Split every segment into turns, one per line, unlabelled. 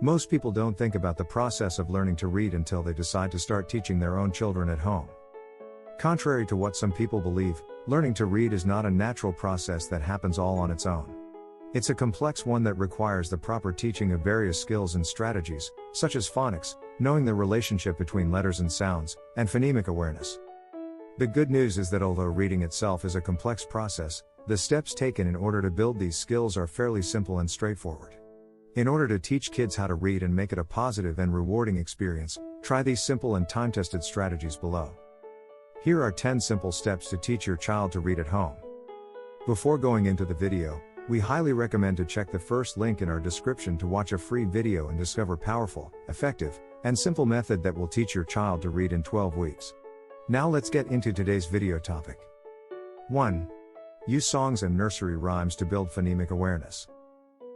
Most people don't think about the process of learning to read until they decide to start teaching their own children at home. Contrary to what some people believe, learning to read is not a natural process that happens all on its own. It's a complex one that requires the proper teaching of various skills and strategies, such as phonics, knowing the relationship between letters and sounds, and phonemic awareness. The good news is that although reading itself is a complex process, the steps taken in order to build these skills are fairly simple and straightforward. In order to teach kids how to read and make it a positive and rewarding experience, try these simple and time-tested strategies below. Here are 10 simple steps to teach your child to read at home. Before going into the video, we highly recommend to check the first link in our description to watch a free video and discover powerful, effective, and simple method that will teach your child to read in 12 weeks. Now let's get into today's video topic. 1. Use songs and nursery rhymes to build phonemic awareness.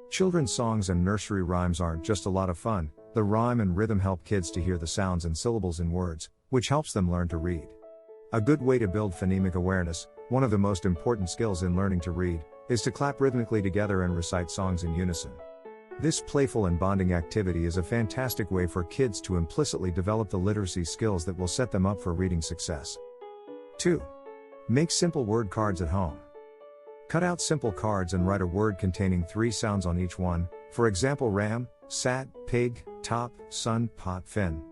Children's songs and nursery rhymes aren't just a lot of fun, the rhyme and rhythm help kids to hear the sounds and syllables in words, which helps them learn to read. A good way to build phonemic awareness, one of the most important skills in learning to read, is to clap rhythmically together and recite songs in unison. This playful and bonding activity is a fantastic way for kids to implicitly develop the literacy skills that will set them up for reading success. 2. Make simple word cards at home. Cut out simple cards and write a word containing 3 sounds on each one, for example ram, sat, pig, top, sun, pot, fin.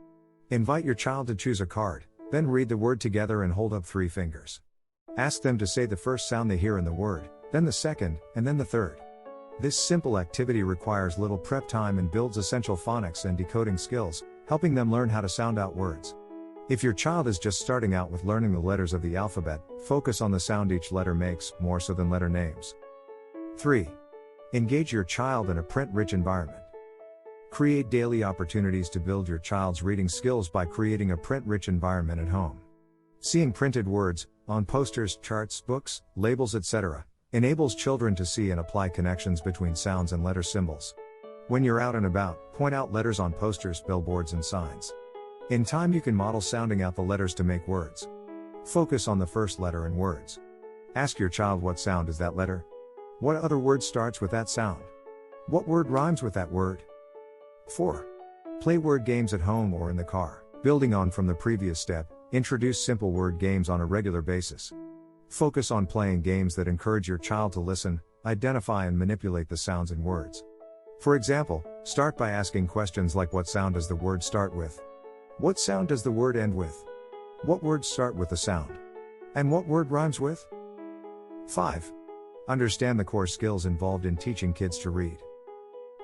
Invite your child to choose a card, then read the word together and hold up 3 fingers. Ask them to say the first sound they hear in the word, then the second, and then the third. This simple activity requires little prep time and builds essential phonics and decoding skills, helping them learn how to sound out words. If your child is just starting out with learning the letters of the alphabet, focus on the sound each letter makes, more so than letter names. 3. Engage your child in a print-rich environment. Create daily opportunities to build your child's reading skills by creating a print-rich environment at home. Seeing printed words, on posters, charts, books, labels, etc., enables children to see and apply connections between sounds and letter symbols. When you're out and about, point out letters on posters, billboards, and signs. In time you can model sounding out the letters to make words. Focus on the first letter in words. Ask your child what sound is that letter? What other word starts with that sound? What word rhymes with that word? 4. Play word games at home or in the car. Building on from the previous step, introduce simple word games on a regular basis. Focus on playing games that encourage your child to listen, identify and manipulate the sounds in words. For example, start by asking questions like what sound does the word start with? What sound does the word end with? What words start with the sound? And what word rhymes with? 5. Understand the core skills involved in teaching kids to read.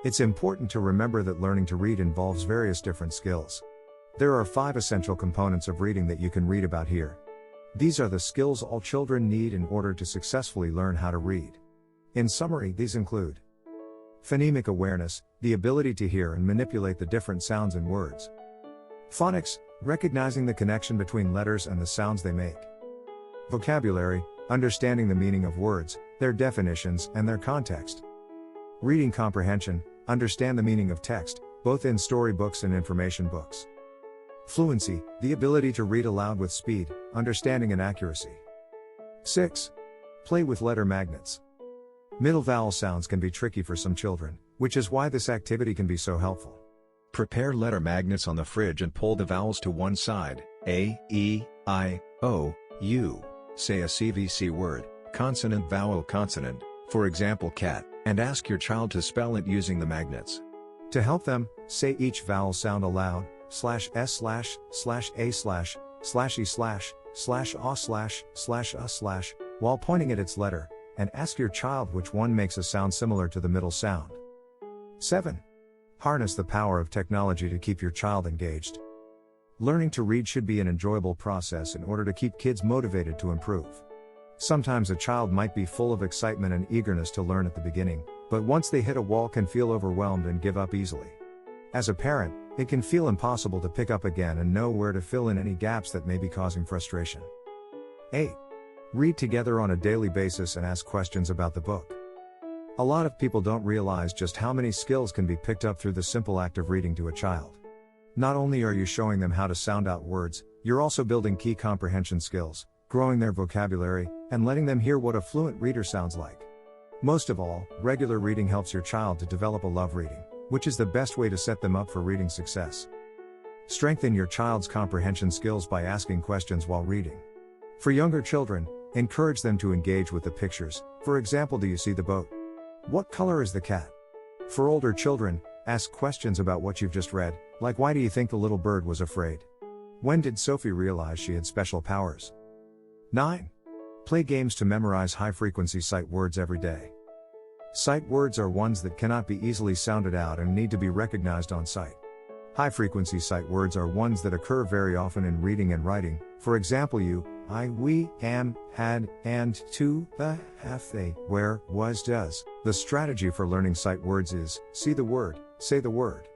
It's important to remember that learning to read involves various different skills. There are 5 essential components of reading that you can read about here. These are the skills all children need in order to successfully learn how to read. In summary, these include phonemic awareness, the ability to hear and manipulate the different sounds in words. Phonics, recognizing the connection between letters and the sounds they make. Vocabulary, understanding the meaning of words, their definitions, and their context. Reading comprehension, understand the meaning of text, both in storybooks and information books. Fluency, the ability to read aloud with speed, understanding and accuracy. 6. Play with letter magnets. Middle vowel sounds can be tricky for some children, which is why this activity can be so helpful. Prepare letter magnets on the fridge and pull the vowels to one side, A, E, I, O, U. Say a CVC word, consonant vowel consonant, for example cat, and ask your child to spell it using the magnets. To help them, say each vowel sound aloud, /s/, /a/, /e/, /a/, while pointing at its letter, and ask your child which one makes a sound similar to the middle sound. 7. Harness the power of technology to keep your child engaged. Learning to read should be an enjoyable process in order to keep kids motivated to improve. Sometimes a child might be full of excitement and eagerness to learn at the beginning, but once they hit a wall can feel overwhelmed and give up easily. As a parent, it can feel impossible to pick up again and know where to fill in any gaps that may be causing frustration. 8. Read together on a daily basis and ask questions about the book. A lot of people don't realize just how many skills can be picked up through the simple act of reading to a child. Not only are you showing them how to sound out words, you're also building key comprehension skills, growing their vocabulary, and letting them hear what a fluent reader sounds like. Most of all, regular reading helps your child to develop a love reading, which is the best way to set them up for reading success. Strengthen your child's comprehension skills by asking questions while reading. For younger children, encourage them to engage with the pictures. For example, do you see the boat? What color is the cat? For older children, ask questions about what you've just read, like why do you think the little bird was afraid? When did Sophie realize she had special powers? 9. Play games to memorize high-frequency sight words every day. Sight words are ones that cannot be easily sounded out and need to be recognized on sight. High-frequency sight words are ones that occur very often in reading and writing. For example, you, I, we, am, had, and, to, the, have, they, where, was, does. The strategy for learning sight words is, see the word, say the word.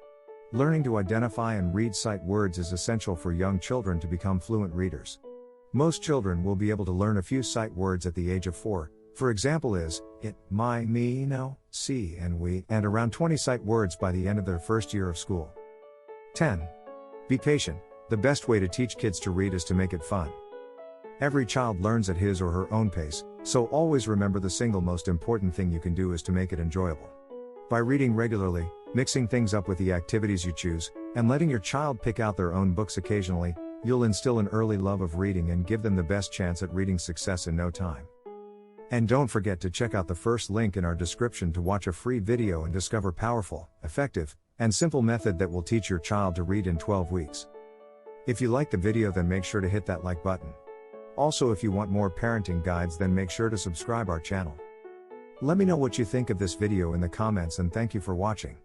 Learning to identify and read sight words is essential for young children to become fluent readers. Most children will be able to learn a few sight words at the age of 4. For example is, it, my, me, no, see and we, and around 20 sight words by the end of their first year of school. 10. Be patient. The best way to teach kids to read is to make it fun. Every child learns at his or her own pace, so always remember the single most important thing you can do is to make it enjoyable. By reading regularly, mixing things up with the activities you choose, and letting your child pick out their own books occasionally, you'll instill an early love of reading and give them the best chance at reading success in no time. And don't forget to check out the first link in our description to watch a free video and discover powerful, effective, and simple method that will teach your child to read in 12 weeks. If you liked the video, then make sure to hit that like button. Also, if you want more parenting guides, then make sure to subscribe our channel. Let me know what you think of this video in the comments, and thank you for watching.